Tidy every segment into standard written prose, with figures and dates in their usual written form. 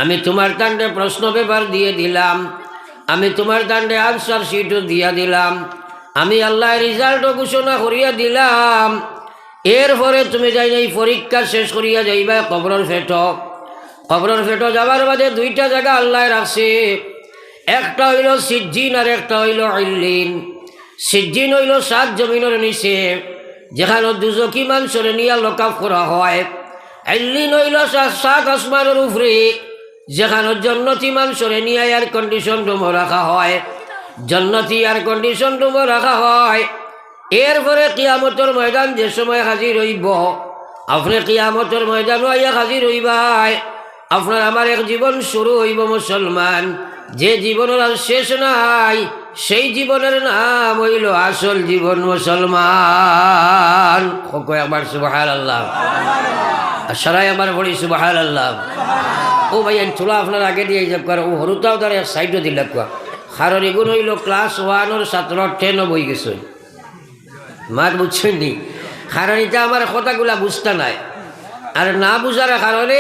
আমি তোমার কাণ্ডে প্রশ্ন পেপার দিয়ে দিলাম, আমি তোমার কাণ্ডে আনসার শিটও দিয়া দিলাম, আমি আল্লাহ রেজাল্টও ঘোষণা করিয়া দিলাম। এরপরে তুমি যাই এই পরীক্ষা শেষ করিয়া যাইবা কবরের ফেটো। কবরের ফেটো যাবার বাদে দুইটা জায়গা আল্লাহ রাখছে, একটা হইল সিজ্জিন আর একটা হইল ইল্লিন। সিজ্জিন হইল 7 জমিনের নিচে, যেখানে দুজকি মানুষের নিয়ে লকআপ করা হয়। ইল্লিন হইল 7 আসমানের উপরে, যেখানে জন্নতি মানুষের নিয়ে এয়ার কন্ডিশন রুমও রাখা হয়, জন্নতি এয়ার কন্ডিশন রুমও রাখা হয়। এরপরে কিয়ামতের ময়দান যে সময় হাজির হইব, আপনি কিয়ামতের ময়দানও আইয়া হাজির হইবাই। আপনার আমার এক জীবন শুরু হইব মুসলমান, যে জীবনের আর শেষ নাই, সেই জীবনের নাম হইল আসল জীবন মুসলমান। একবার সুবহানাল্লাহ, সারাই আমার বলি সুবহানাল্লাহ। ও ভাই চুলা আপনার আগে দিয়ে যাব ও হরুতাও তার এক সাইডও দিলাম কোয়া, কারণ এগুলো হইল ক্লাস 1 ছাত্র 10 বই গেছে। মার বুঝছেন নি? কারণ এটা আমার কথাগুলা বুঝতে নাই, আর না বুঝার কারণে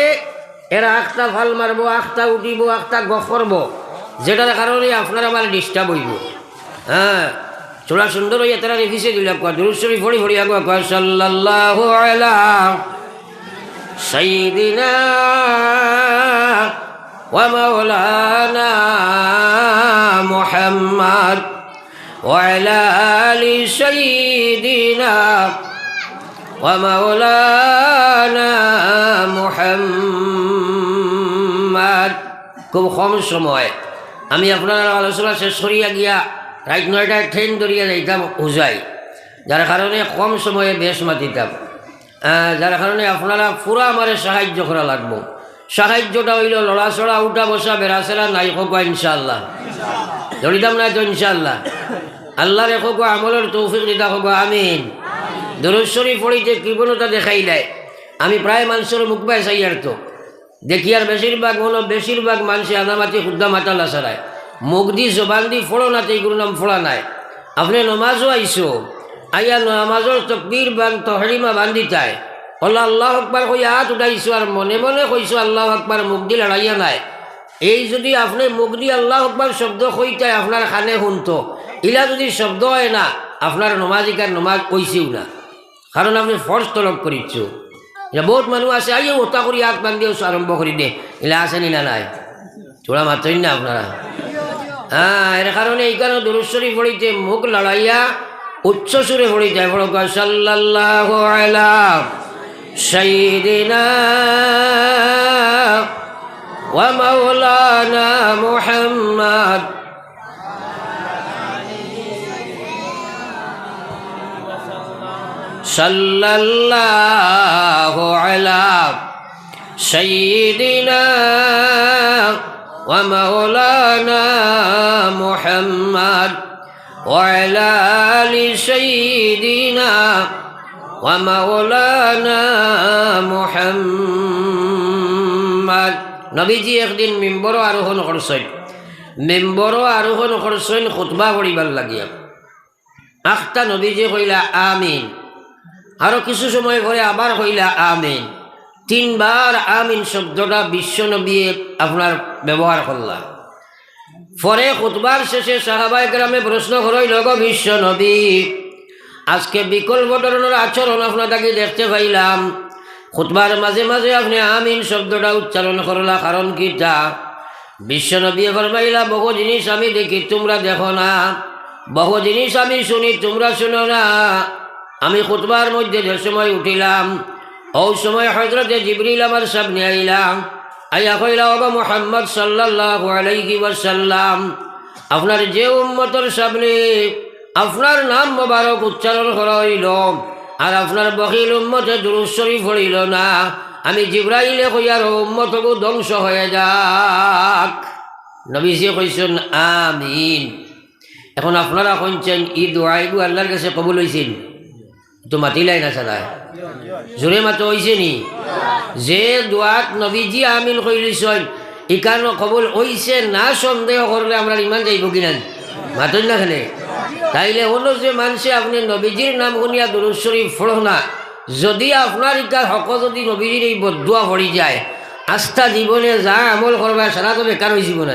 এরা আখটা ভাল মারবো, আখটা উঠিব, আখটা গফ করবো, যেটার কারণে আপনার আমার ডিস্টার্ব হইব। হ্যাঁ, চোলা সুন্দর হইয়া তারা রেখেছে দিলাম কোয়া, দুরূদ শরীফ পড়ি পড়ি আগুয়া কয় সাল্লাল্লাহু আলা সাইয়্যিদিনা ওয়া মাওলানা মুহাম্মদ ওয়া আলা আলি সাইয়্যিদিনা ওয়া মাওলানা মুহাম্মদ। খুব কম সময় আমি আপনার আলোচনা শেষ করিয়া গিয়া রাত 9টায় ট্রেন ধরিয়া যাইতাম উজাই, যার কারণে কম সময়ে বেশ মাতিতাম, যার কারণে আপনারা পুরা আমারে সাহায্য করা লাগবো। সাহায্যটা হইল লড়াচড়া, উঠা বসা, বেড়াচেরা নাই হোক ইনশাআল্লাহ, ধরিতাম না তো ইনশাআল্লাহ। আল্লাহর হোক আমলের তৌফিক দিতা হোক, আমিন। দুরূদ শরীফ পড়িতে কৃপণতা দেখাই দেয়। আমি প্রায় মানুষের মুখ পাই চাই আর তো দেখি, আর বেশিরভাগ মানুষে আদামাতি খুদ্া মাতালা ছাড়ায় মুখ দি জবান দি ফোড়ো না, তো এইগুলো নাম ফোড়া নাই। আপনি নমাজও আইসো, আইয়া নামাজের তকবীর বান তহরিমা বান্ধিতায় আল্লাহ আল্লাহ আকবার কই হাত উঠাইছো, আর মনে মনে কইছো আল্লাহ আকবার, মুখ দি লড়াইয়া নাই। এই যদি আপনি মুখ দি আল্লাহ আকবার শব্দ কইতায় আপনার কানে শুনতো, ইলা যদি শব্দ হয় না, আপনার নমাজিকার নমাজ কইছেও না, কারণ আপনি ফর্জ তলব করিচ্ছ। এটা বহুত মানুষ আছে, আইও ওটা করি হাত বান্ধিও আরম্ভ করি দে, এলা আসেনি না নাই, চোরা মাত্রই না আপনারা। হ্যাঁ, এর কারণে এই কারণে দুরূদ শরীফ পড়িতে মুখ লড়াইয়া উচ্চ সুরে পড়িতে বড় সাল্লাল্লাহু আলা সাইয়্যিদিনা ওয়া মাওলানা মুহাম্মদ সাল্লাল্লাহু আলা সাইয়্যিদিনা ওয়া মাওলানা মুহাম্মদ ওয়া আলা আলি সাইয়্যিদিনা ওয়া মাওলানা মুহাম্মদ। নবীজি একদিন মেম্বরও আরোহণ করছেন, খুতবা পড়িবার লাগিয়া। আখটা নবীজি কইলা আমিন, আরো কিছু সময় পরে আবার কইলা আমিন। 3 বার আমিন শব্দটা বিশ্ব নবী আপনার ব্যবহার করলা। পরে খুতবার শেষে সাহাবায়ে কেরামে প্রশ্ন করইল, গো বিশ্ব নবী, আজকে বিকল্প ধরনের আচরণ আপনাকে দেখতে পাইলাম, খুতবার মাঝে মাঝে আপনি আমিন শব্দটা উচ্চারণ করলা, কারণ কিটা? বিশ্ব নবী ফরমাইলা, বহু জিনিস আমি দেখি তোমরা দেখো না, বহু জিনিস আমি শুনি তোমরা শুনো না। আমি খুতবার মধ্যে যে সময় উঠিলাম, ওই সময় হযরতে জিবরিল আমার সামনে আইলাম, আইয়া কইলা, ওগো মুহাম্মদ সাল্লাল্লাহু আলাইহি ওয়াসাল্লাম, আপনার যে উম্মতের সামনে আপনার নাম মোবারক উচ্চারণ করা হইল, আর আপনার বখিল উম্মতে দুরূদ শরীফ পড়িল না, আমি জিবরাইলে কইয়ার উম্মতকে ধ্বংস হয়ে যাক। নবীজি কইছেন আমিন। এখন আপনারা কইছেন ই দোয়া এগু আল্লাহর কাছে কবুল হইছেন? তো মাতিলাই না সাদায় জোরে মাতো হইছে নি? যে দোয়াত নবীজি আমিন কইলিছেন ইকানো কবুল হইছে না, সন্দেহ করলে আমরা ইমান যাইব কিনা? মাতই না খেলে তাইলে হলো যে মানুষে আপনি নবীজির নাম শুনিয়া দুরূদ শরীফ পড়ো না, যদি আপনার ইকার হক যদি নবীজির এই বদুয়া পড়ি যায়, আস্থা জীবনে যা আমল করবা সারা তো বেকার হয়ে জীবন।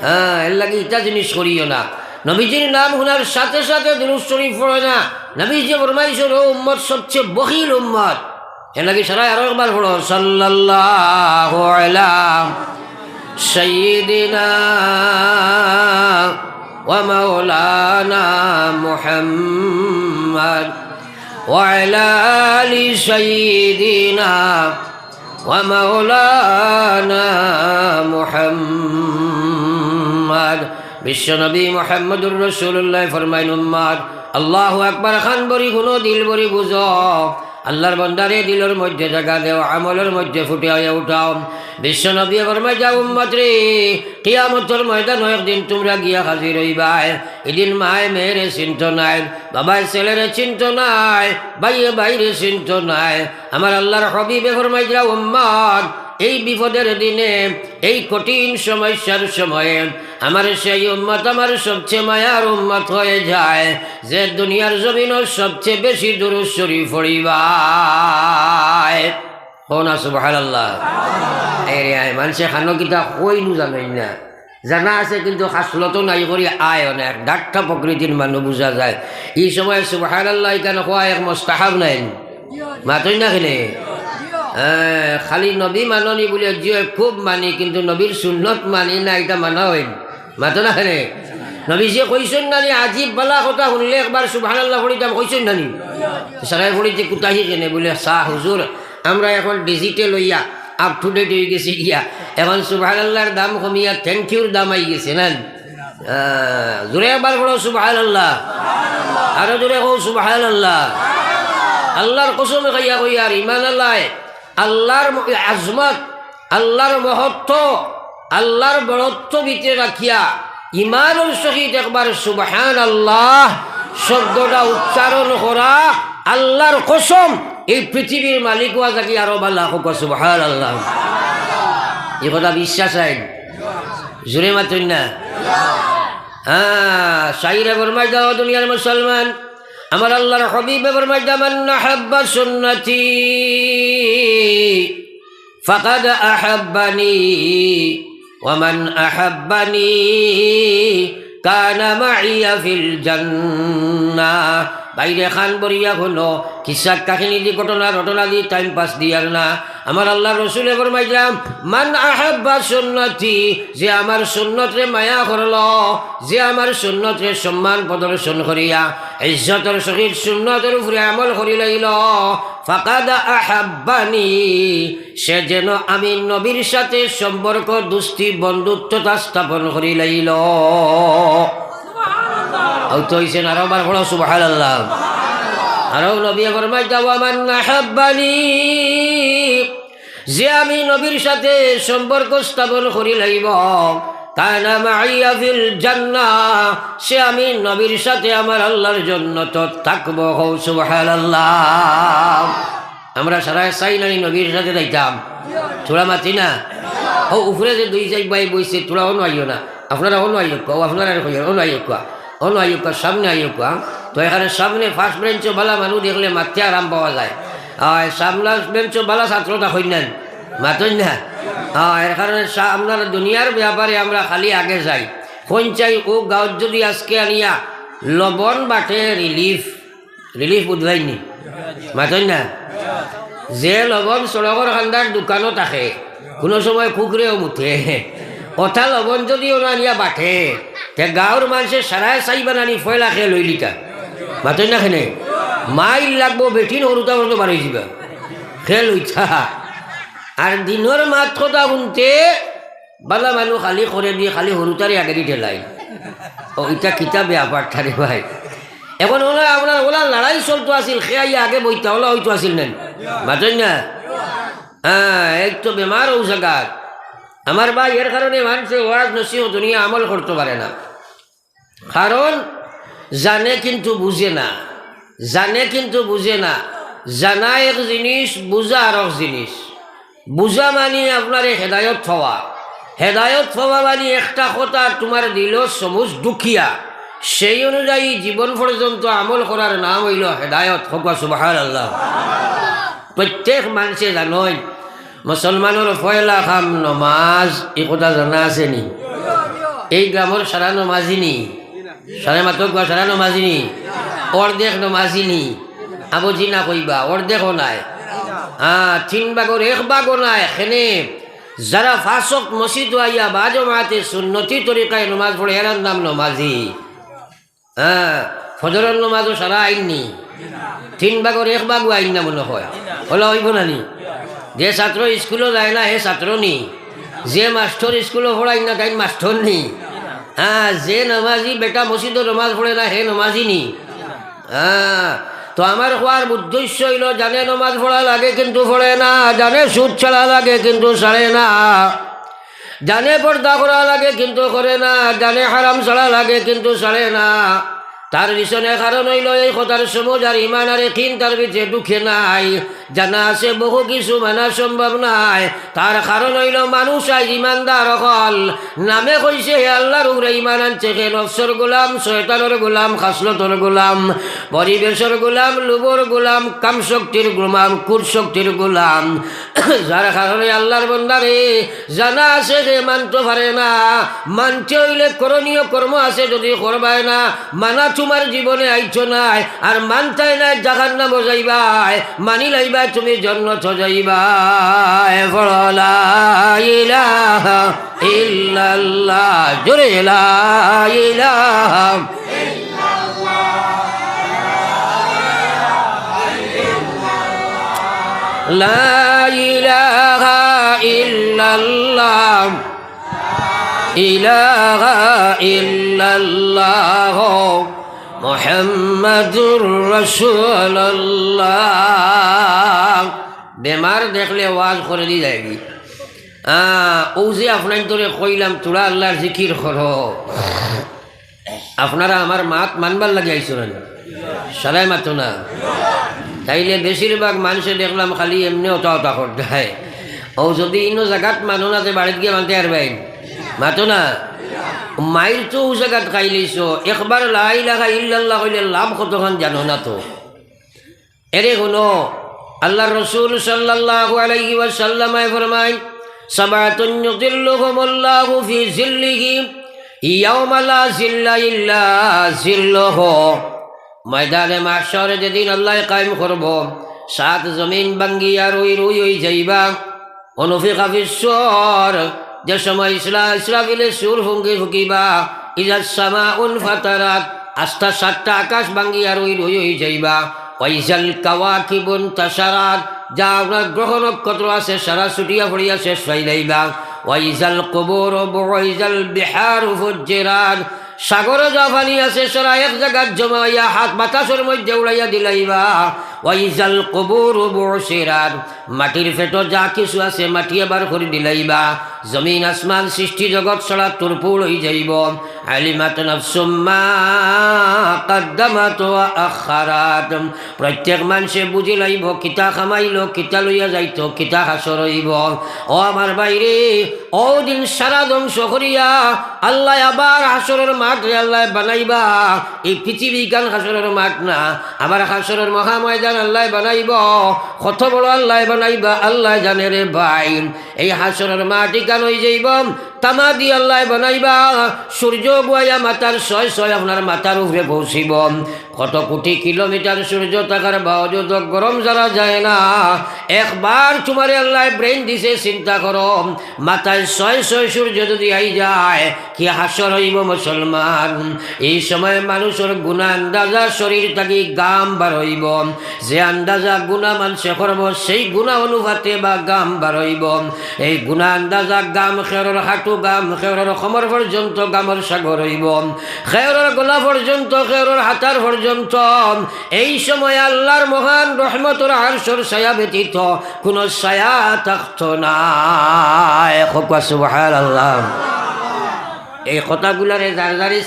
হ্যাঁ, এর লাগে ইটা জিনিস করিও না। নবীজির নাম শোনার সাথে সাথে দুরূদ শরীফ পড়ে না। নবীজি ফরমাইছেন ও উম্মত সবচেয়ে বখিল উম্মত, এর লাগে সারা আরো একবার পড়ো সাল্লাল্লাহু আলা সাইয়্যিদিনা ওয়া মাওলানা মুহাম্মদ ওয়া আলা আলি সাইয়্যিদিনা ওয়া মাওলানা মুহাম্মদ। বিশ্বনবী মুহাম্মদুর রাসূলুল্লাহ ফরমাইন উম্মত আল্লাহু আকবার খান বরি গুনো দিল বরি বুঝো, আল্লাহর বান্দারে দিলের মধ্যে জায়গা দেও, আমলের মধ্যে ফুটে হয়ে উঠাও। বিশ্বনবী ফরমায় যাও উম্মত রে, কিয়ামতের ময়দান একদিন তোমরা গিয়া হাজির হইবাই। এদিন মায় মেয়েরে চিন্ত নাই, বাবাই ছেলেরে চিন্ত নাই, ভাইয়ে ভাইরে চিন্ত নাই। আমার আল্লাহর হাবিবে ফরমায় যাও উম্মত, এই বিপদের দিনে, এই কঠিন সমস্যার সময়ে আমার সেই উম্মত আমার সবচেয়ে মায়ার উম্মত হয়ে যায়, যে দুনিয়ার জমিনের সবচেয়ে বেশি দুরূদ শরীফ পড়িবায়। হো না সুবহানাল্লাহ। এরে আয় মানুষে খানো কিতা কইনু জানাই না, জানা আছে কিন্তু খাসলতো নাই করি আয় অনেক ডাক্তার প্রকৃতির মানুষ বোঝা যায়। এই সময় সুবহানাল্লাহ এখানে হওয়া এক মোস্তাহাব নাই, মাতই না খেলে খালি নবী মাননি বলে যে খুব মানি কিন্তু নবীর সুন্নত মানি না, এটা মানা হইন মাতো না খেলে। নবী যে কইছেন নানি আজিব বালা কথা শুনলে একবার সুবহানাল্লাহ পড়িতাম কইছেন নানি, সারাই পড়িতে কুতাহি কেনে বলে শাহ হুজুর আমরা এখন ডিজিটাল হইয়া আপ টু ডেট হয়ে গেছি গিয়া, এখন সুবহানাল্লাহর দাম কমিয়া থ্যাংক ইউর দাম আই গেছে না। জোরে একবার বলো সুবহানাল্লাহ, আরো জোরে কও সুবহানাল্লাহ। আল্লাহর কসম খাইয়া কইয়া আর ইমান আল্লাহ, আল্লাহর আজমত, আল্লাহর মহত্ব, আল্লাহর বড়ত্ব ভিতরে রাখিয়া ইমানের সহিত একবার সুবহানাল্লাহ শব্দটা উচ্চারণ করা, আল্লাহর কসম এই পৃথিবীর মালিক হওয়া থাকি আরো বালা হোক সুবহানাল্লাহ। এই কথা বিশ্বাস আইন জোরে মাতুন না। হ্যাঁ, শাইরে ফরমায় দাও দুনিয়ার মুসলমান, আমার আল্লাহর হাবিবে ফরমায় দাও মান আহাব্বা সুন্নতি ফাকাদ আহাব্বানি ওয়া মান আহাব্বানি কানা মাইয়া ফিল জান্নাহ। বাইরে খান বরিয়া হলো কিসা কাহিনী দি ঘটনা ঘটনা দি টাইম পাস দিয়ার না। আমার আল্লাহ রসুলে ফরমাইলাম মান আহাব্বা সুন্নতি, যে আমার সুন্নতরে মায়া করল, যে আমার সুন্নতরে সম্মান প্রদর্শন করিয়া ইজ্জতের সহিত সুন্নতের উপরে আমল করি লইল, ফাকাদ আহাব্বানি, সে যেন আমি নবীর সাথে সম্পর্ক দুস্তি বন্ধুত্বতা স্থাপন করি লইল। তো হইছেন আরো বার বড় সুবহানাল্লাহ। আরো নবী ফরমায় দাও মান আহাব্বানি, যে আমি নবীর সাথে সম্পর্ক স্থাপন করি লইব, কানা মাইয়া ফিল জান্নাহ, সে আমি নবীর সাথে আমার আল্লাহর জন্য তো থাকবো। হো সুবহানাল্লাহ। আমরা সারা চাই নানি নবীর সাথে যাইতাম, তোরা মাতি না। ও উপরে যে দুই চাই বাই বইছে তোরা অন্য আইও না, আপনারা অন্য আইও, আপনারা অন্য আইও অন্য আইয়ুকা সামনে আইয়ুকা। তো এখানে সামনে ফার্স্ট বেঞ্চও বালা মানুষ দেখলে মাথে আরাম পাওয়া যায়, সামলা বেঞ্চও বালা ছাত্রতা হইলেন মাতই না। এর কারণে আপনার দুনিয়ার ব্যাপারে আমরা খালি আগে যাই। কোন চাই ও গাঁৱত যদি আজকে আনিয়া লবণ বাটে রিলিফ বুধবাইনি মাতই না। যে লবণ সড়কর খান্দার দোকানও থাকে, কোনো সময় কুকুরেও মুঠে, কথা লবণ যদি ওনা আনিয়া বাটে তে গাঁৱৰ মানুষের সারায় চাইবা নানি ফয়লা খেয়ে লইলিতা মাতই না। খেনে মাইল লাগবো বেঠিন সৰুতা মতো বাড়ি যাবা খেয়ে লইতা। আর দিনের মাত কথা শুনতে বালা মানুষ খালি করে দিয়ে খালি সৰুতারে আগে দি ঠেলাই। ও ইটা কিতা ব্যাপার থারে ভাই। এখন ওলা আপনার ওলা লড়াই চলতো আছিল, খেয়ে আগে বইতা ওলা হইতো আছিল নেন মাতই না। হ্যাঁ, এক তো বেমার ও জায়গায় আমার ভাই। এর কারণে মানুষের ওয়াজ নসিহত নিয়ে আমল করতে পারে না, কারণ জানে কিন্তু বুঝে না, জানে কিন্তু বুঝে না। জানা এক জিনিস, বুঝা আর এক জিনিস। বুঝা মানে আপনার হেদায়ত হওয়া, হেদায়ত হওয়া মানে একটা কথা তোমার দিল সমুজ দুখিয়া, সেই অনুযায়ী জীবন পর্যন্ত আমল করার নাম হইল হেদায়ত। হোক সুবহানাল্লাহ। প্রত্যেক মানুষে জানয় মুসলমানের পয়লা খাম নমাজ এই কথা জানা আছে নি? এই গ্রামের সারা নমাজি নি, সারা মাতক বা সারা নমাজি নি, অর্ধেক নমাজি নি। আবজি না কইবা অর্ধেকও নাই, তিন ভাগর এক ভাগও নাই। এখানে যারা ফাঁসক মসজিদ আইয়া বা জমাতে সুন্নতি তরিকায় নমাজ পড়ে এরার নাম নমাজি। ফজরের নমাজও সারা আইননি, তিন ভাগর এক ভাগও আইন না মনে হয়, হলো হইব না নি? যে ছাত্র স্কুলে যায় না হে ছাত্র নি, যে মাস্টর স্কুলে পড়াই না তাই মাস্টর নি, যে নমাজি বেটা মসজিদে নমাজ পড়ে না হে নমাজি নি। তো আমার হওয়ার উদ্দেশ্য হইল, জানে নমাজ পড়া লাগে কিন্তু পড়ে না, জানে সুদ ছাড়া লাগে কিন্তু ছাড়ে না, জানে পর্দা করা লাগে কিন্তু করে না, জানে হারাম ছাড়া লাগে কিন্তু ছাড়ে না। তার পিছনে কারণ হইল এই কথার সমজ আর ইমান আর একিন তার ভিতরে ঢুকে নাই। জানা আছে বহু কিছু মানা সম্ভব নাই। তার কারণ হইল মানুষ আজ ইমানদার হল নামে কইছে হে আল্লাহর উপরে ইমান আনছে, হে নফসর গোলাম, শয়তানের গোলাম, খাসলতর গোলাম, পরিবেশের গোলাম, লোভর গোলাম, কাম শক্তির গোলাম, কুট শক্তির গোলাম। যার কারণে আল্লাহর বন্দারে জানা আছে যে মানতে পারে না। মানতে হইলে করণীয় কর্ম আছে, যদি করবাই না মানা তোমার জীবনে আইছো নাই, আর মানতাই নাই জাহান্নাম যাইবাই, মানি লাইবাই তুমি জান্নাত যাইবাই। লা ইলাহা ইল্লাল্লাহ, জোরে লা ইলাহা লা ইলাহা ইল্লাল্লাহ, ইলাহা ইল্লাল্লাহ মুহাম্মাদুর রাসূলুল্লাহ। বেমার দেখলে ওয়াজ করে দি যাবি। ও যে আপনার তোরে কইলাম তোরা আল্লাহর জিকির করো, আপনারা আমার মাত মানবার লাগে আইসো না, সালাই মাতো না। তাইলে বেশিরভাগ মানুষে দেখলাম খালি এমনি ওটা ওটা করতে হয়। ও যদি ইনো জায়গাত মানো না, বাড়িতে গিয়ে মানতে পারবেন, মাতো না। মাইল তো ও জায়গাত খাই লইছ, একবার লা ইলাহা ইল্লাল্লাহ কইলে লাভ কতক্ষণ জানো না তো। এরে শুনো, আল্লাহ রসুল সাল্লাল্লাহু আলাইহি ওয়াসাল্লাম ফরমায়, সাবাতুন ইউযিল্লুহুমুল্লাহু ফি জিল্লিহি ইয়াওমা লা জিল্লা ইল্লা জিল্লুহু। ময়দানে মাহশরে যেদিন আল্লাহ কায়েম করব, সাত জমিন ভাঙ্গিয়া রুই রুই হয়ে যাইবা। অনুফিকা ফিস-সূর, যে সময় ইসরাফিলের সুর ফুঁকিবা, ইজা সামাউন ফাতারাত, আস্থা সাতটা আকাশ ভাঙ্গিয়া রুই রুই হয়ে যাইবা। ওয়াইজাল কাওয়াকিবুন তাসারাত, যা আপনার গ্রহ নক্ষত্র আছে সারা ছুটিয়া পড়িয়া শেষ হয়ে যাইবা। ওয়াইজাল কুবুর ওয়াইজাল বিহারু ফুজ্জিরাত, সাগরে যা পানি আছে সারা এক জায়গায় জমা হইয়া হাত বাতাসের মধ্যে উড়াইয়া দিলাইবা। ওয়াইজাল কুবুর বুসিরাত, মাটির ফেটো যা কিছু আছে মাটি এবার করে দিলাইবা। জমিন আসমান সৃষ্টি জগৎ সারা তুরপুর হয়ে যাইব। আলিমাত নাফসুম মা কাদ্দামাত ওয়া আখারাত, প্রত্যেক মানুষে বুঝি লাইব কিতা খামাইল, কিতা লইয়া যাইতো, কিতা হাসর হইব। ও আমার বাইরে, ও দিন সারা ধ্বংস করিয়া আল্লাহ আবার হাসরের মাঠ আল্লাহ বানাইবা। এই পৃথিবী গান হাসরের মাঠ না, আবার হাসরের মহা ময়দান আল্লাহ বানাইব। কত বড় আল্লাহ বানাইবা আল্লাহ জানে রে ভাই। এই হাসরের মাঠ গান হয়ে যাইব, তামা দিয়ে আল্লাহ বানাইবা। সূর্য গুয়াইয়া মাথার ছয় ছয় আপনার মাথার উপরে পৌঁছিব। কত কোটি কিলোমিটার সূর্য থাকার বাওজুদ গরম যারা যায় না। একবার তোমারে আল্লাহ ব্রেন দিছে, চিন্তা করো, মাথায় ছয় ছয় সূর্য যদি আই যায় কি হাসর হইব মুসলমান। এই সময় মানুষের গুণা আন্দাজা শরীর থাকি গাম বার হইব। যে আন্দাজা গুণা মানুষে করব সেই গুণা অনুপাতে বা গাম বার হইব। এই গুণা আন্দাজা গাম খেয়রের হাঁটু গাম, খেয়রের কমর পর্যন্ত গামর সাগর হইব, খেয়রের গলা পর্যন্ত, খেয়রের হাতার পর্যন্ত। এই সময় আল্লাহর মহান রহমতের আরশের ছায়া ব্যতীত কোন ছায়া থাকত না। সুবহানাল্লাহ। এই কথাগুলারে যার যারে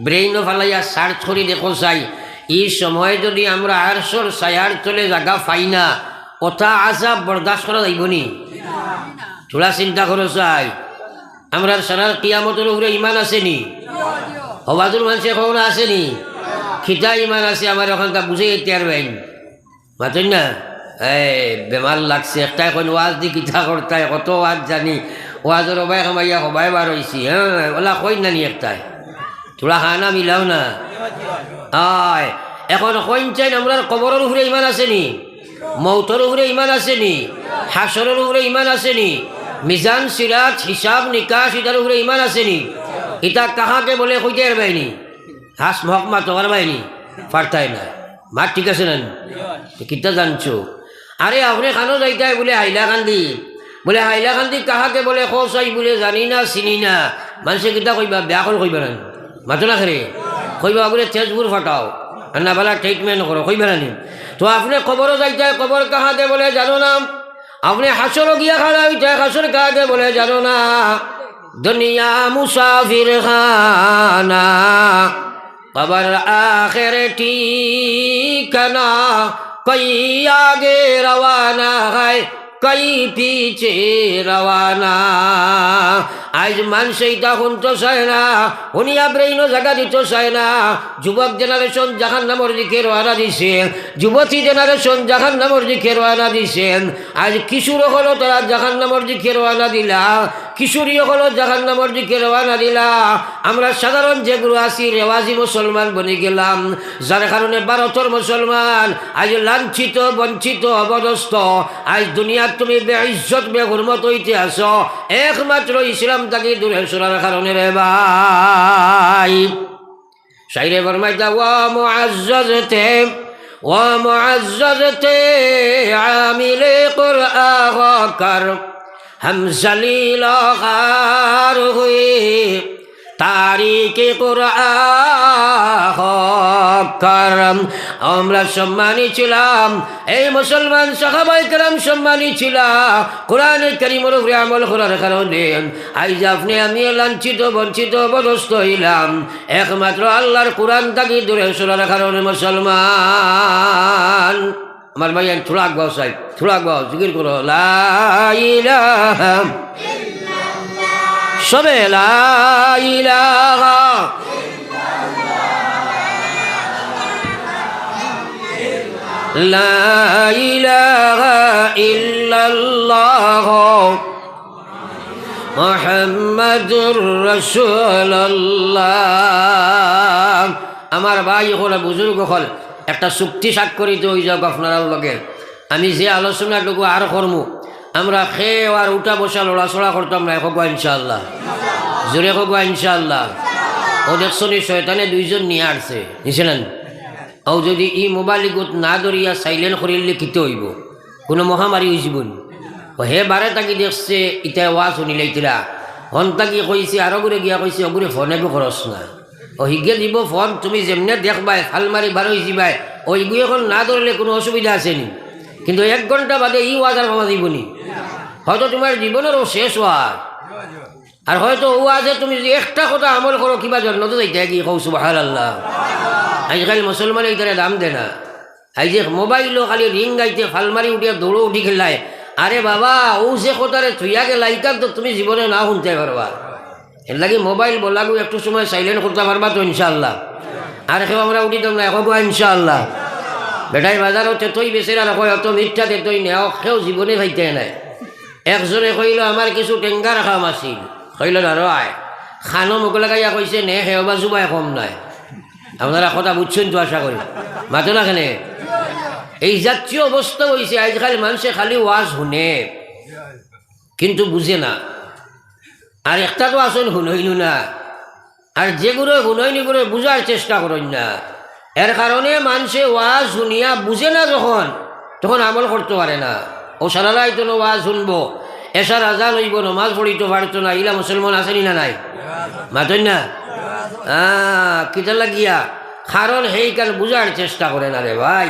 ব্রেইন ফালাইয়া সার্চ করি দেখো চাই, এই সময় যদি আমরা আরশের ছায়ার তলে জায়গা পাই না, কথা আযাব বরদাস্ত করা যাইব নি? তোরা চিন্তা করো চাই, আমরা সারার কিয়ামতের উপরে ইমান আসেনি? হবাজুর মানুষের কখনো আসেনি? খিতা ইমান আছে আমার ওখানকার বুঝে যেতে পারবেন, মাতেন না? এই বেমার লাগছে একটাই কোন ওয়াজ দি কিতা করতাই কত ওয়াজ জানি ওয়াজের অবাই খামাইয়া সবাই বার হয়েছি হ্যাঁ ওলা কই নানি একটাই তোরা খানা মিলাও না আয় এখন কইন চাই আমরা কবরের উপরে ইমান আসেনি মৌতের উপরে ইমান আসেনি হাসরের উপরে ইমান আসেনি মিজান সিরাত হিসাব নিকাশ ইটার উপরে ইমান আসেনি ইটা কাহাকে বলে কইতে পারবাইনি হাস মহকমা তোমার বাইনি পারতাই না মার ঠিক আছে না কিতা জানছো আরে আপনি খানো যাইতাই বলে হাইলাকান্দি বলে হাইলাকান্দি কাহাকে বলে খোঁচাই বলে জানি না চিনি না মানুষে কিতা কইবা বেয়া করে কইবা না মাতো না খেরে কইবা বলে তেজপুর ফাটাও না বলা ট্রিটমেন্ট করো কইবা না তো আপনি খবরও যাইতাই খবর কাহাকে বলে জানো না আপনি হাসরও গিয়া খাড়া হইতাই হাসর কাহাকে বলে জানো না দুনিয়া মুসাফির খানা কবর আখের ঠিকানা কই আগে রওয়ানা হয় কই পিছে রওয়ানা আজ মানুষ এইটা শুনতে চায় না শুনিয়া ব্রেইনও জায়গা দিতে চায় না যুবক জেনারেশন জাহান নামের দিকে রওনা দিছে যুবতী জেনারেশন জাহান নামের দিকে রওনা দিছেন আজ কিশোর হলো তারা জাহান নামের দিকে রওনা দিলা কিশোরী হলো জাহান নামের দিকে রওনা দিলা আমরা সাধারণ যেগুলো আছি রেওয়াজি মুসলমান বনে গেলাম যার কারণে ভারতের মুসলমান আজ লাঞ্ছিত বঞ্চিত অবদস্ত আজ দুনিয়ার তুমি বেইজ্জত বেহুরমত হইতে আসো একমাত্র ইসলাম তাকে দূরে সরার কারণে রে ভাই শাইরে ফরমাইতা ওয়া মুআজ্জাজতে আমিলে কুরআন কর हम जलील खार हुए तारीके कुরআন করম আমরা সম্মানী ছিলাম এই মুসলমান সাহাবায়ে কেরাম সম্মানী ছিল কোরআনে কারীমের উপরে আমল করার কারণে আজ আপনি আমি লাঞ্ছিত বঞ্চিত অবদস্ত হইলাম একমাত্র আল্লাহর কোরআন থেকে দূরে সরার কারণে মুসলমান আমার ভাই থোড়া গাও সাহেব থোড়া গাও জিকির করো লা ইলাহা ইল্লাল্লাহ সবে লা ইলাহা লা ইলাহা ইল্লাল্লাহ মুহাম্মাদুর রাসূলুল্লাহ আমার ভাই হল বুজুর্গ হল একটা চুক্তি স্বাক্ষরিত হয়ে যাক আপনার লগে আমি যে আলোচনাটুকু আর করবো আমরা খেয়ে আর উঠা বসা লড়াচড়া করতাম না একগা ইনশাআল্লাহ জোরে একগা ইনশাআল্লাহ ও দেখছনি শয়তানে দুইজন নিয়ে আসছে নিছিলেন ও যদি ই মোবাইল গোট না ধরিয়া সাইলেন্ট করিলে কিতে হইব কোনো মহামারী হয়ে যাবনি ও হে বারে তাকি দেখছে ইটা ওয়াজ শুনিলে ইতিরা হন তাকি কইছে আরো করে গিয়া কইছে অগুরে ফোনে খরচ না ও হিগে দিব ফোন তুমি যেমনে দেখবাই খালমারি বার হয়ে যাবাই ওইগুলো এখন না ধরলে কোনো অসুবিধা আসেনি কিন্তু 1 ঘন্টা বাদে ই ওয়াজ আর মামা দিবনি হয়তো তোমার জীবনেরও শেষ ওয়াজ আর হয়তো ওয়াজে তুমি যে একটা কথা আমল করো কিবা জন্য তো যাইতে কি কৌ সুবহানাল্লাহ আজকাল মুসলমানে ইতারে দাম দে না আই যে মোবাইলও খালি রিং গাইতে ফালমারি উঠিয়া দৌড়ো উঠি খেলায় আরে বাবা ও যে কথারে থুইয়া গেলা ইতার তো তুমি জীবনে না শুনতে পারবা এর লাগে মোবাইল বলাগু একটু সময় সাইলেন্ট করতে পারবা তো ইনশাআল্লাহ আর কেউ আমরা উঠি তো না একগা ইনশাআল্লাহ বেটাই বাজারও তেতই বেচেরা রাখো অত মিথ্যা তেতই নেও কেউ জীবনে খাইতে নাই একজনে কইল আমার কিছু টেঙ্গার খাম আছিল কইল না রয় খানো মোকলা গাইয়া কইছে নে সেবা জুবাই কম নাই আপনারা কথা বুঝছেন তো আশা করি মাতো না কেনে এই জাতীয় অবস্থা হয়েছে আজকাল মানুষে খালি ওয়াজ শুনে কিন্তু বুঝে না আর একটা তো আসল শুনইনু না আর যেগুলো শুনইনি করে বুঝার চেষ্টা করেন না এর কারণে মানুষে ওয়াজ শুনিয়া বুঝে না তখন আমল করতে পারে না ও সারারাই তো ওয়াজ শুনবো এসার আজান হইব নমাজ পড়িতে পারতো না ইলা মুসলমান আসেনি না নাই মাতই না কিতা লাগিয়া কারণ সেই কারণ বুঝার চেষ্টা করে না রে ভাই।